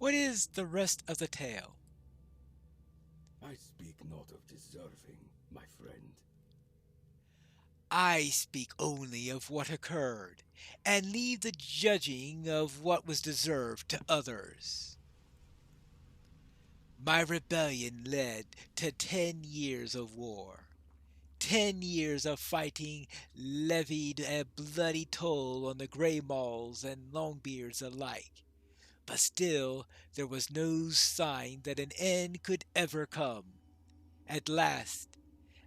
What is the rest of the tale? I speak not of deserving, my friend. I speak only of what occurred, and leave the judging of what was deserved to others. My rebellion led to 10 years of war. 10 years of fighting levied a bloody toll on the Grey Mauls and Longbeards alike. But still there was no sign that an end could ever come. At last,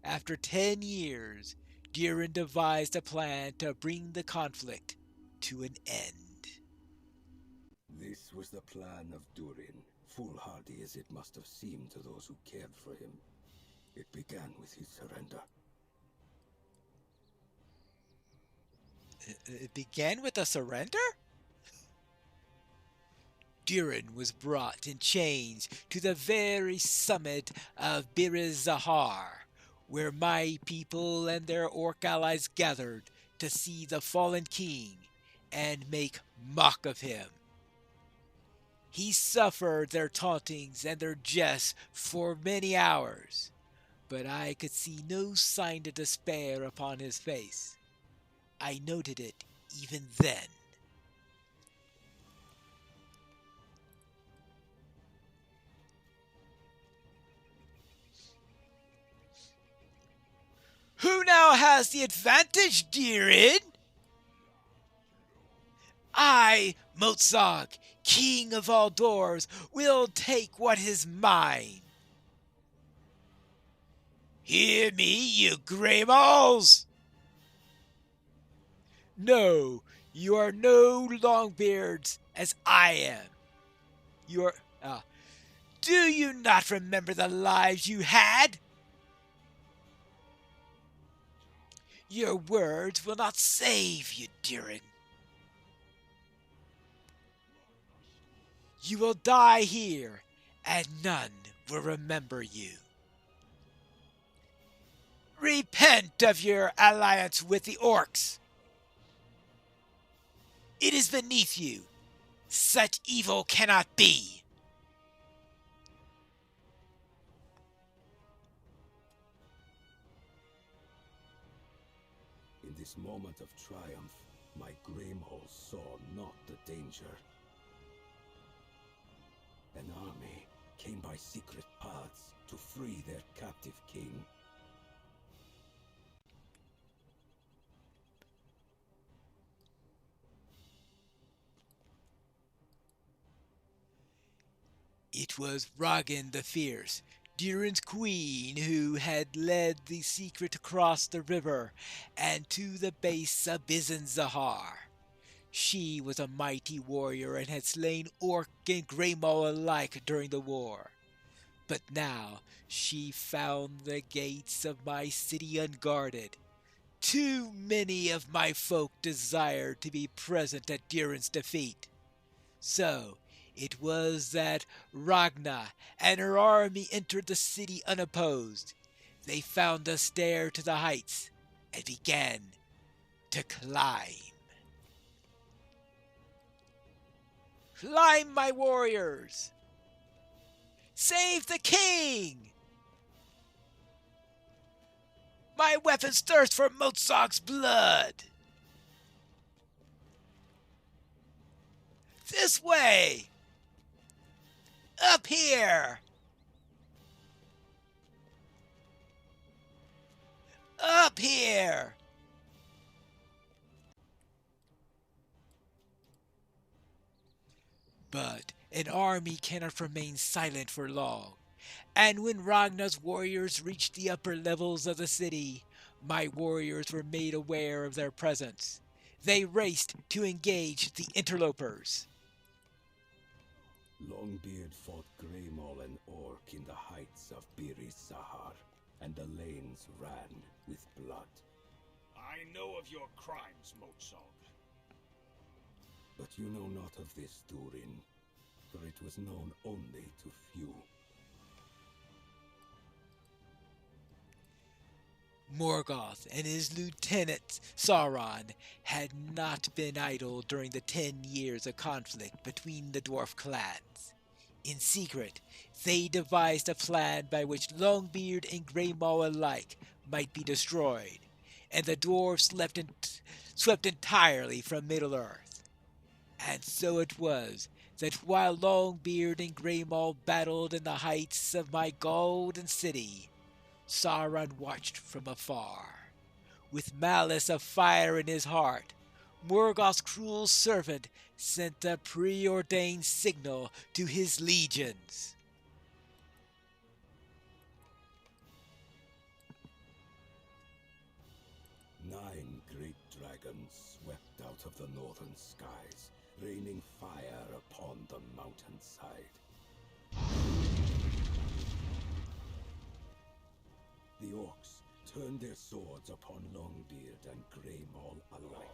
after 10 years, Durin devised a plan to bring the conflict to an end. This was the plan of Durin, foolhardy as it must have seemed to those who cared for him. It began with his surrender. It began with a surrender? Durin was brought in chains to the very summit of Bir Zahar, where my people and their orc allies gathered to see the fallen king and make mock of him. He suffered their tauntings and their jests for many hours, but I could see no sign of despair upon his face. I noted it even then. Who now has the advantage, Durin? I, Mozog, king of all doors, will take what is mine. Hear me, you grey moles! No, you are no Longbeards as I am. You are. Do you not remember the lives you had? Your words will not save you, Durin. You will die here, and none will remember you. Repent of your alliance with the orcs. It is beneath you. Such evil cannot be. In this moment of triumph, my Greymaul saw not the danger. An army came by secret paths to free their captive king. It was Ragan the Fierce, Durin's queen, who had led the secret across the river and to the base of Bizen Zahar. She was a mighty warrior and had slain orc and greymaw alike during the war. But now she found the gates of my city unguarded. Too many of my folk desired to be present at Durin's defeat. So it was that Ragna and her army entered the city unopposed. They found the stair to the heights and began to climb. Climb, my warriors! Save the king! My weapons thirst for Mozog's blood! This way! Up here! Up here! But an army cannot remain silent for long, and when Ragnar's warriors reached the upper levels of the city, my warriors were made aware of their presence. They raced to engage the interlopers. Longbeard fought Greymaul and Orc in the heights of Bir Sahar, and the lanes ran with blood. I know of your crimes, Mozog. But you know not of this, Durin, for it was known only to few. Morgoth and his lieutenant Sauron had not been idle during the 10 years of conflict between the dwarf clans. In secret, they devised a plan by which Longbeard and Greymaw alike might be destroyed, and the dwarves swept entirely from Middle-earth. And so it was that while Longbeard and Greymaw battled in the heights of my golden city, Sauron watched from afar. With malice of fire in his heart, Morgoth's cruel servant sent a preordained signal to his legions. Nine great dragons swept out of the northern skies, raining fire upon the mountainside. The orcs turned their swords upon Longbeard and Greymaw alike.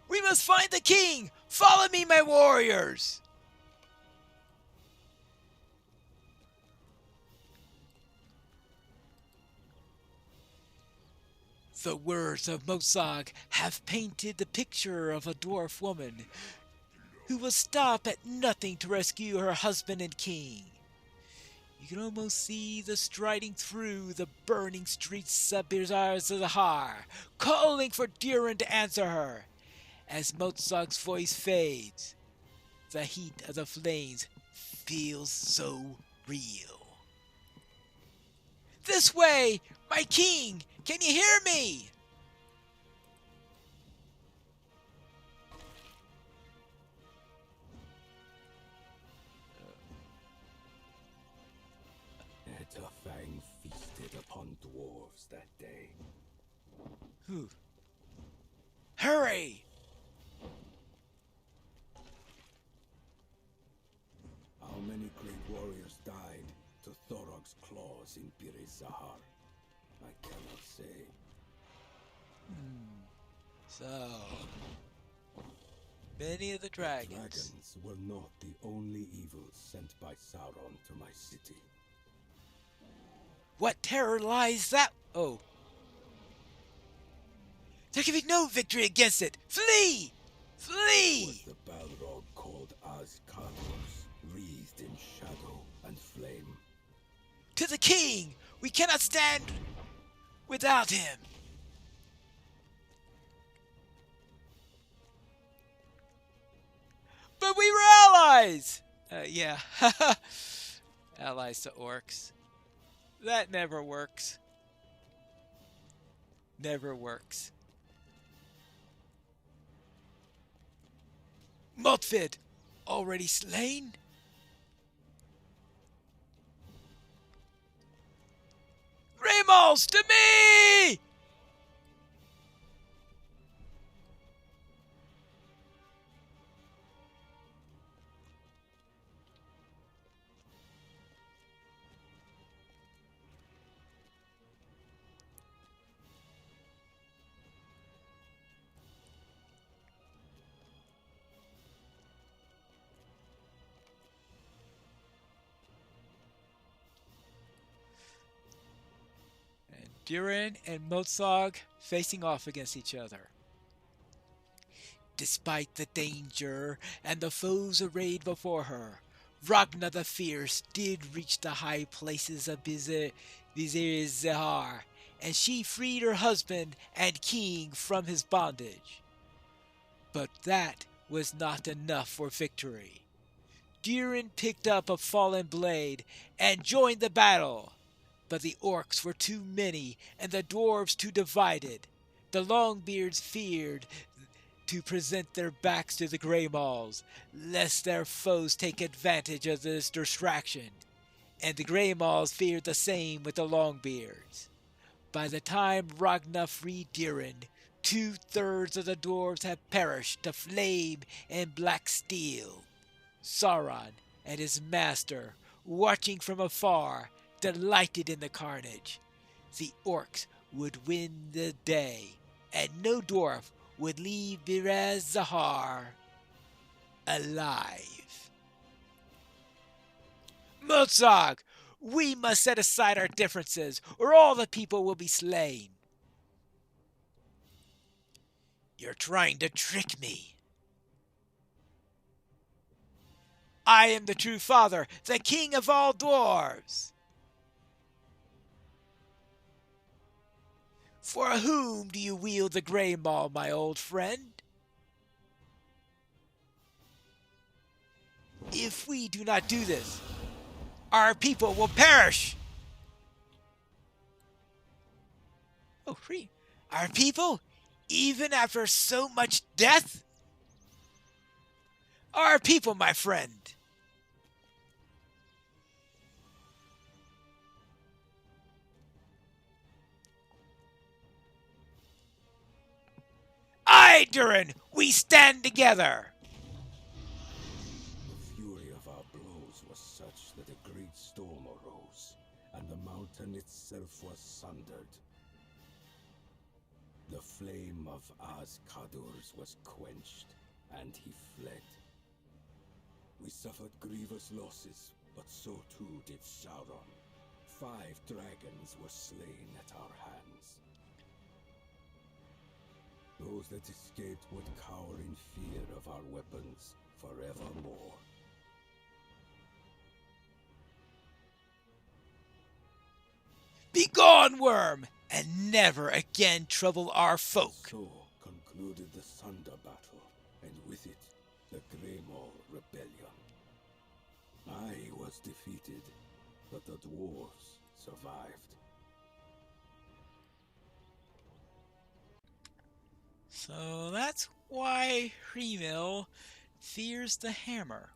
We must find the king! Follow me, my warriors! The words of Mozag have painted the picture of a dwarf woman who will stop at nothing to rescue her husband and king. You can almost see the striding through the burning streets of Zahar, calling for Durin to answer her. As Mozag's voice fades, the heat of the flames feels so real. This way, my king! Can you hear me? Etterfang feasted upon dwarves that day. Hurry! How many great warriors died to Thorog's claws in Zahar? I cannot say. So, many of the dragons. Dragons were not the only evils sent by Sauron to my city. What terror lies that? Oh. There can be no victory against it! Flee! Flee! Was the Balrog called Azkatos, wreathed in shadow and flame. To the king! We cannot stand without him! But we were allies! Yeah. Allies to orcs. That never works. Never works. Motfid! Already slain? Ramos, to me! Durin and Mozag facing off against each other. Despite the danger and the foes arrayed before her, Ragna the Fierce did reach the high places of Zahar, and she freed her husband and king from his bondage. But that was not enough for victory. Durin picked up a fallen blade and joined the battle. But the orcs were too many and the dwarves too divided. The Longbeards feared to present their backs to the Greymaws, lest their foes take advantage of this distraction, and the Greymaws feared the same with the Longbeards. By the time Ragna freed Durin, 2/3 of the dwarves had perished to flame and black steel. Sauron and his master, watching from afar, delighted in the carnage. The orcs would win the day, and no dwarf would leave Zahar alive. Mozag, We must set aside our differences, or all the people will be slain. You're trying to trick me. I am the true father, the king of all dwarves. For whom do you wield the Grey Maul, my old friend? If we do not do this, our people will perish. Oh, free. Our people? Even after so much death? Our people, my friend. Aye, Durin, we stand together. The fury of our blows was such that a great storm arose, and the mountain itself was sundered. The flame of Az-Kadur's was quenched, and he fled. We suffered grievous losses, but so too did Sauron. 5 dragons were slain at our hands. Those that escaped would cower in fear of our weapons forevermore. Begone, worm, and never again trouble our folk. So concluded the Sunder battle, and with it, the Grey Maul rebellion. I was defeated, but the dwarves survived. So that's why Hrimil fears the hammer.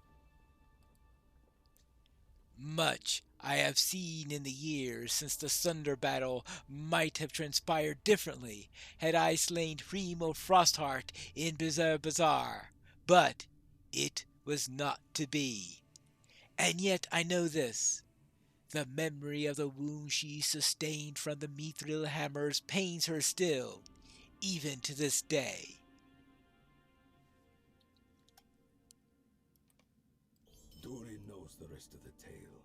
Much I have seen in the years since the Sunder battle might have transpired differently had I slain Hrimil Frostheart in Bazaar, but it was not to be. And yet I know this. The memory of the wound she sustained from the Mithril hammers pains her still, even to this day. Durin knows the rest of the tale.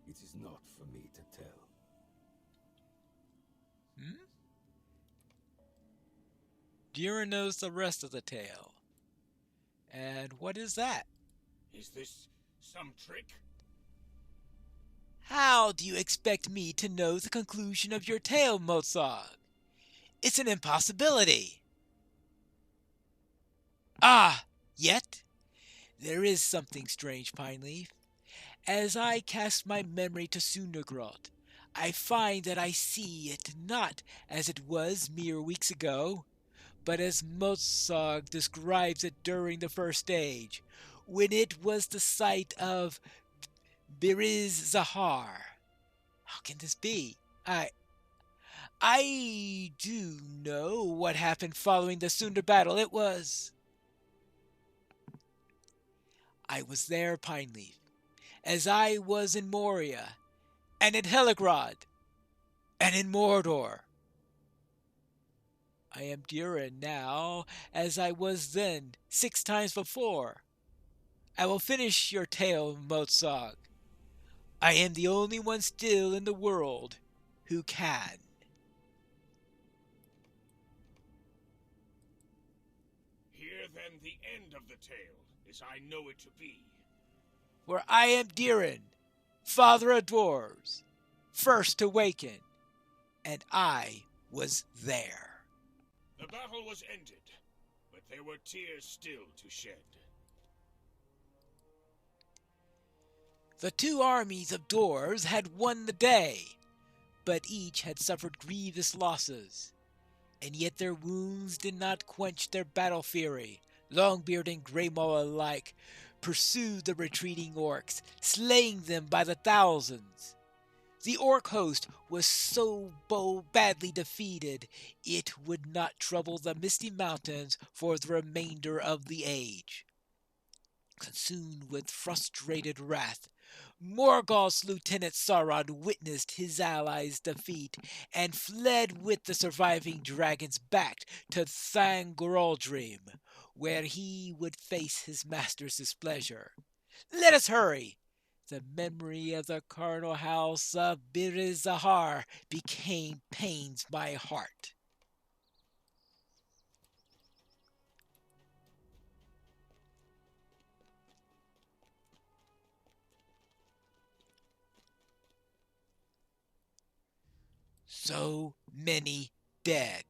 It is not for me to tell. Durin knows the rest of the tale. And what is that? Is this some trick? How do you expect me to know the conclusion of your tale, Mozart? It's an impossibility. Ah, yet there is something strange, Pineleaf. As I cast my memory to Sundergrot, I find that I see it not as it was mere weeks ago, but as Mozart describes it during the First Age, when it was the site of Biriz Zahar. How can this be? I do know what happened following the Sunder battle. I was there, Pineleaf, as I was in Moria, and in Heligrod, and in Mordor. I am Durin now, as I was then, 6 times before. I will finish your tale, Mozart. I am the only one still in the world who can. Hear then the end of the tale, as I know it to be. For I am Durin, father of dwarves, first to waken, and I was there. The battle was ended, but there were tears still to shed. The 2 armies of dwarves had won the day, but each had suffered grievous losses, and yet their wounds did not quench their battle fury. Longbeard and Grey Maul alike pursued the retreating orcs, slaying them by the thousands. The orc host was so badly defeated, it would not trouble the Misty Mountains for the remainder of the age. Consumed with frustrated wrath, Morgoth's lieutenant Sauron witnessed his allies' defeat and fled with the surviving dragons back to Thangoraldrim, where he would face his master's displeasure. Let us hurry! the memory of the carnal house of Birizahar pains my heart. So many dead.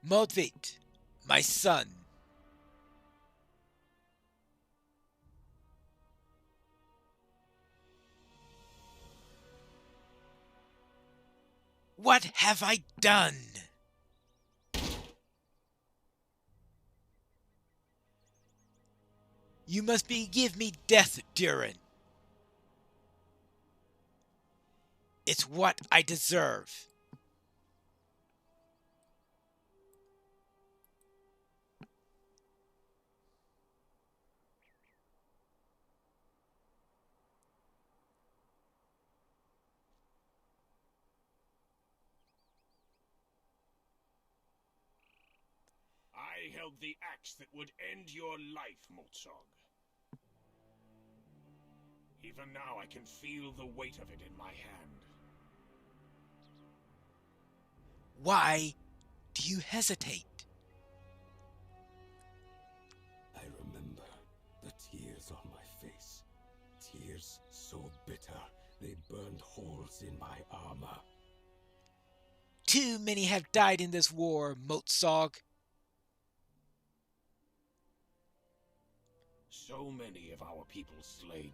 Modvit, my son. What have I done? You must give me death, Durin. It's what I deserve. I held the axe that would end your life, Motsog. Even now I can feel the weight of it in my hand. Why do you hesitate? I remember the tears on my face. Tears so bitter they burned holes in my armor. Too many have died in this war, Motsog. So many of our people slain.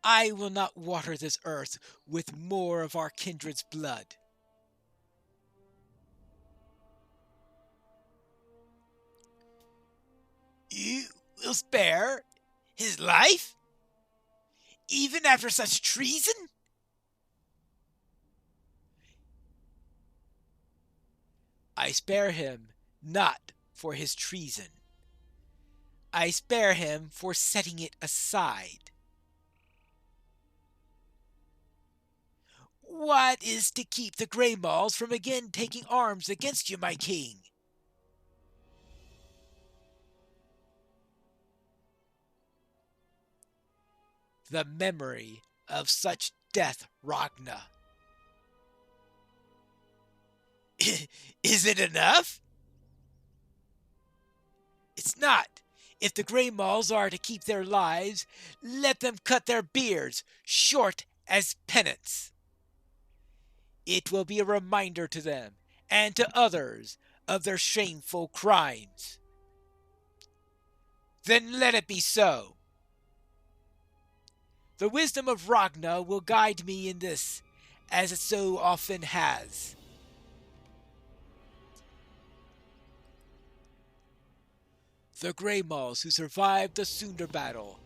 I will not water this earth with more of our kindred's blood. You will spare his life? Even after such treason? I spare him not for his treason. I spare him for setting it aside. What is to keep the Grey Mauls from again taking arms against you, my king? The memory of such death, Ragna. Is it enough? It's not. If the Grey Mauls are to keep their lives, let them cut their beards short as penance. It will be a reminder to them and to others of their shameful crimes. Then let it be so. The wisdom of Ragna will guide me in this, as it so often has. The Grey Mauls who survived the Sunder battle,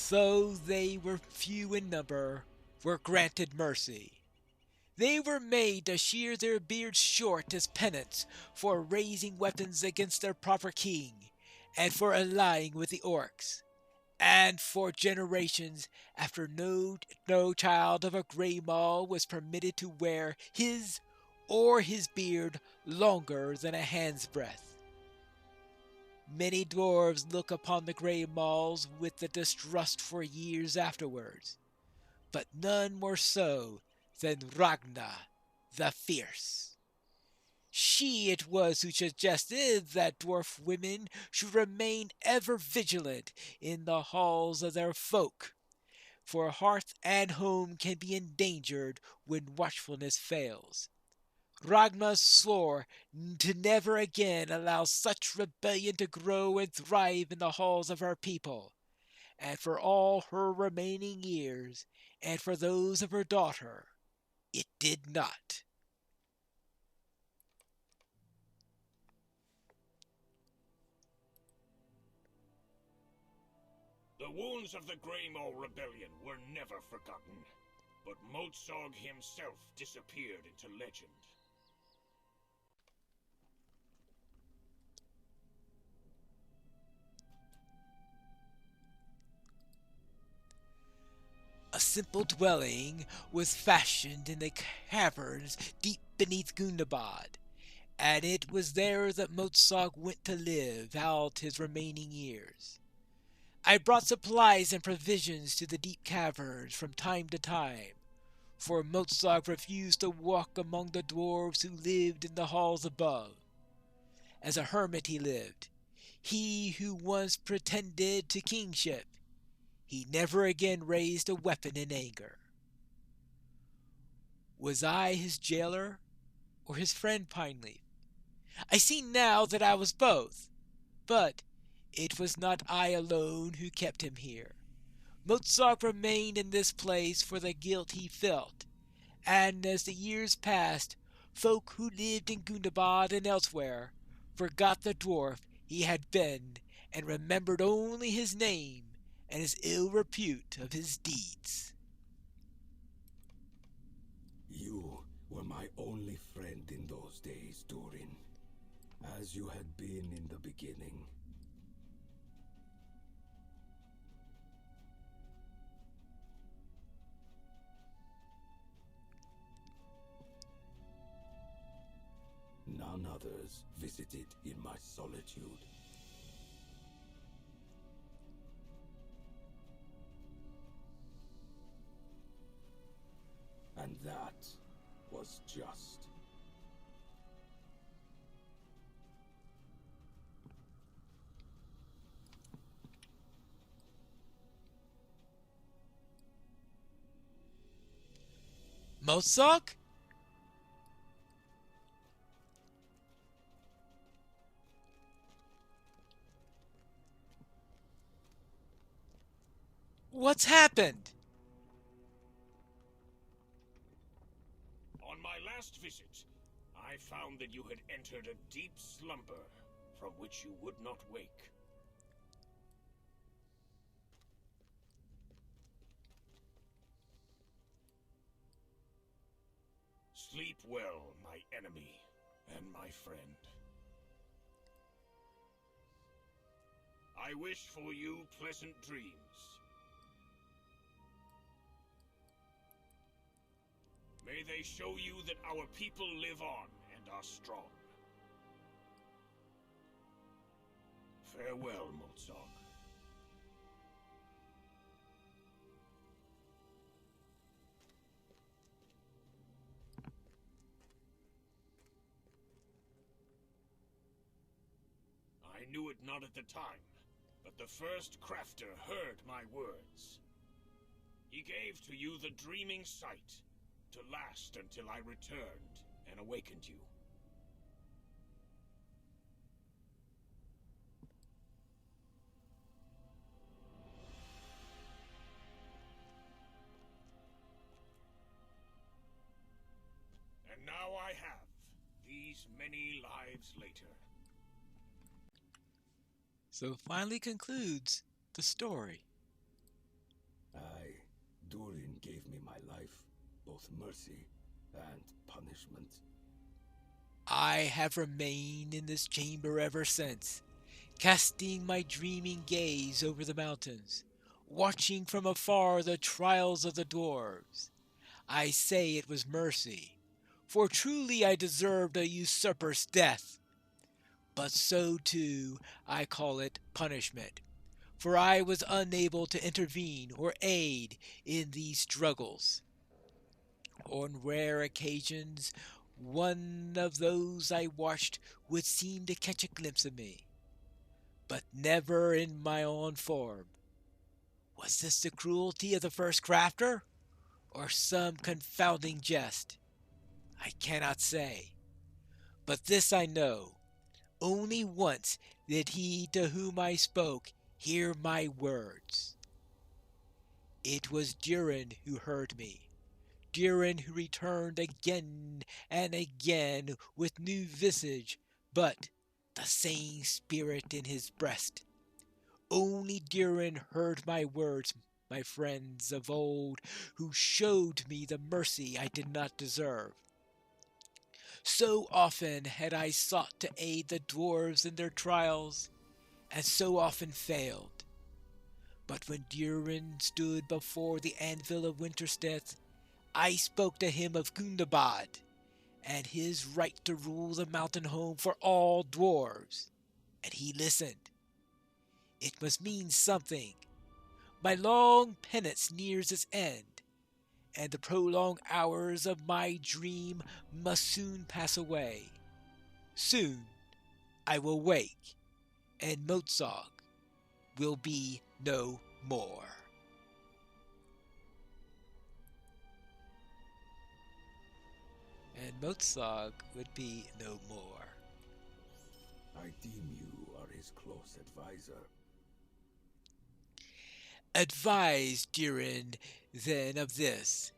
though they were few in number, were granted mercy. They were made to shear their beards short as penance for raising weapons against their proper king, and for allying with the orcs. And for generations after no child of a Grey Maul was permitted to wear his or his beard longer than a hand's breadth. Many dwarves look upon the Grey Mauls with the distrust for years afterwards, but none more so than Ragna the Fierce. She it was who suggested that dwarf women should remain ever vigilant in the halls of their folk, for hearth and home can be endangered when watchfulness fails. Ragna swore to never again allow such rebellion to grow and thrive in the halls of her people, and for all her remaining years, and for those of her daughter, it did not. The wounds of the Grey Maul rebellion were never forgotten, but Motsog himself disappeared into legend. A simple dwelling was fashioned in the caverns deep beneath Gundabad, and it was there that Mozart went to live out his remaining years. I brought supplies and provisions to the deep caverns from time to time, for Mozart refused to walk among the dwarfs who lived in the halls above. As a hermit he lived, he who once pretended to kingship. He never again raised a weapon in anger. Was I his jailer, or his friend Pineleaf? I see now that I was both, but it was not I alone who kept him here. Mozart remained in this place for the guilt he felt, and as the years passed, folk who lived in Gundabad and elsewhere forgot the dwarf he had been and remembered only his name and his ill repute of his deeds. You were my only friend in those days, Durin, as you had been in the beginning. None others visited in my solitude. And that was just. Mozart? What's happened? On my last visit, I found that you had entered a deep slumber from which you would not wake. Sleep well, my enemy and my friend. I wish for you pleasant dreams. May they show you that our people live on and are strong. Farewell, Mozart. I knew it not at the time, but the first crafter heard my words. He gave to you the dreaming sight, to last until I returned and awakened you. And now I have, these many lives later. So finally concludes the story. Durin gave me my life, both mercy and punishment. I have remained in this chamber ever since, casting my dreaming gaze over the mountains, watching from afar the trials of the dwarves. I say it was mercy, for truly I deserved a usurper's death. But so too I call it punishment, for I was unable to intervene or aid in these struggles. On rare occasions, one of those I watched would seem to catch a glimpse of me, but never in my own form. Was this the cruelty of the first crafter, or some confounding jest? I cannot say. But this I know, only once did he to whom I spoke hear my words. It was Durin who heard me, Durin who returned again and again with new visage, but the same spirit in his breast. Only Durin heard my words, my friends of old, who showed me the mercy I did not deserve. So often had I sought to aid the dwarves in their trials, and so often failed. But when Durin stood before the anvil of Winterstead, I spoke to him of Gundabad and his right to rule the mountain home for all dwarves, and he listened. It must mean something. My long penance nears its end, and the prolonged hours of my dream must soon pass away. Soon I will wake, and Mozog will be no more. And Mozog would be no more. I deem you are his close advisor. Advise Durin then of this.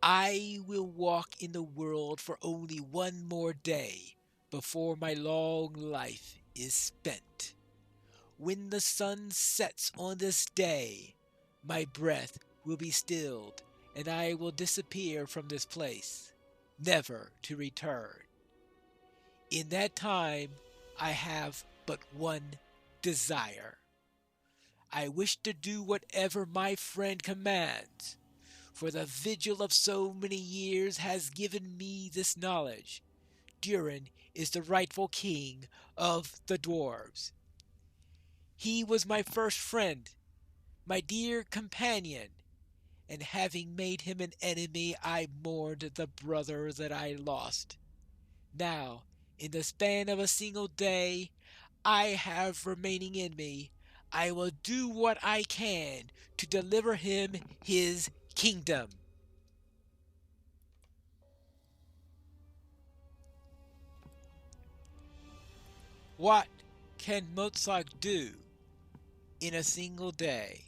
I will walk in the world for only one more day before my long life is spent. When the sun sets on this day, my breath will be stilled, and I will disappear from this place, never to return. In that time, I have but one desire. I wish to do whatever my friend commands, for the vigil of so many years has given me this knowledge. Durin is the rightful king of the dwarves. He was my first friend, my dear companion, and having made him an enemy, I mourned the brother that I lost. Now, in the span of a single day I have remaining in me, I will do what I can to deliver him his kingdom. What can Mozart do in a single day?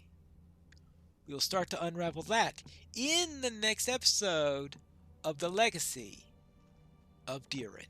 We'll start to unravel that in the next episode of The Legacy of Durin.